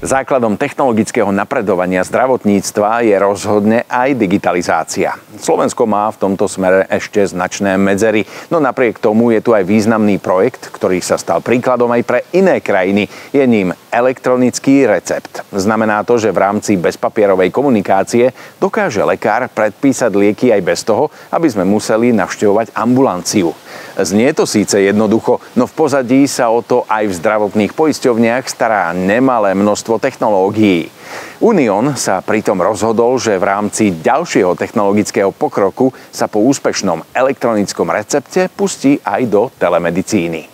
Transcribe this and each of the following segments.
Základom technologického napredovania zdravotníctva je rozhodne aj digitalizácia. Slovensko má v tomto smere ešte značné medzery, no napriek tomu je tu aj významný projekt, ktorý sa stal príkladom aj pre iné krajiny. Je ním elektronický recept. Znamená to, že v rámci bezpapierovej komunikácie dokáže lekár predpísať lieky aj bez toho, aby sme museli navštevovať ambulanciu. Znie to síce jednoducho, no v pozadí sa o to aj v zdravotných poisťovniach stará nemalé množstvo technológií. Unión sa pritom rozhodol, že v rámci ďalšieho technologického pokroku sa po úspešnom elektronickom recepte pustí aj do telemedicíny.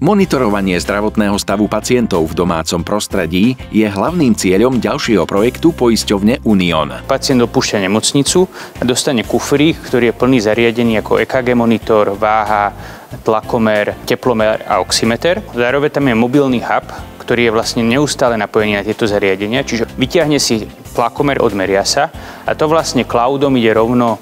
Monitorovanie zdravotného stavu pacientov v domácom prostredí je hlavným cieľom ďalšieho projektu poisťovne Unión. Pacient opúšťa nemocnicu a dostane kufrík, ktorý je plný zariadení ako EKG monitor, váha, tlakomer, teplomer a oximeter. Zároveň tam je mobilný hub, ktorý je vlastne neustále napojený na tieto zariadenia, čiže vyťahne si tlakomer, odmeria sa a to vlastne cloudom ide rovno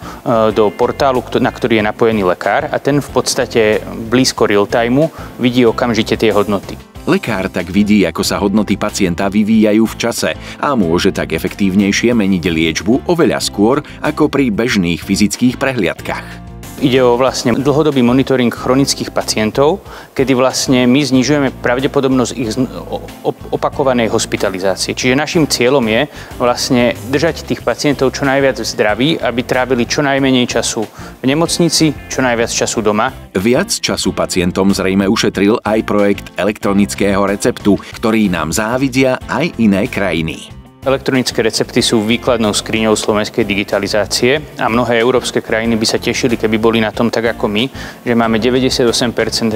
do portálu, na ktorý je napojený lekár a ten v podstate blízko real-timeu vidí okamžite tie hodnoty. Lekár tak vidí, ako sa hodnoty pacienta vyvíjajú v čase a môže tak efektívnejšie meniť liečbu oveľa skôr ako pri bežných fyzických prehliadkach. Ide o vlastne dlhodobý monitoring chronických pacientov, kedy vlastne my znižujeme pravdepodobnosť ich opakovanej hospitalizácie. Čiže našim cieľom je vlastne držať tých pacientov čo najviac v zdraví, aby trávili čo najmenej času v nemocnici, čo najviac času doma. Viac času pacientom zrejme ušetril aj projekt elektronického receptu, ktorý nám závidia aj iné krajiny. Elektronické recepty sú výkladnou skriňou slovenskej digitalizácie a mnohé európske krajiny by sa tešili, keby boli na tom tak ako my, že máme 98%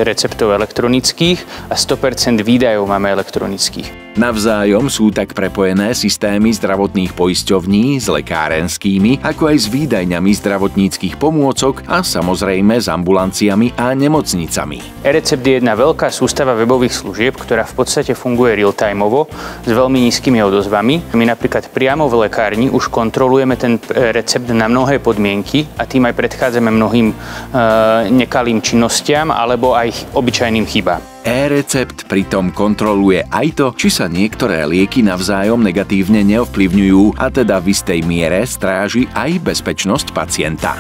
receptov elektronických a 100% výdajov máme elektronických. Navzájom sú tak prepojené systémy zdravotných poisťovní s lekárenskými, ako aj s výdajňami zdravotníckych pomôcok a samozrejme s ambulanciami a nemocnicami. E-recept je jedna veľká sústava webových služieb, ktorá v podstate funguje real-timeovo s veľmi nízkymi odozvami. My napríklad priamo v lekárni už kontrolujeme ten recept na mnohé podmienky a tým aj predchádzame mnohým nekalým činnostiam alebo aj obyčajným chybám. E-recept pritom kontroluje aj to, či sa niektoré lieky navzájom negatívne neovplyvňujú a teda v istej miere stráži aj bezpečnosť pacienta.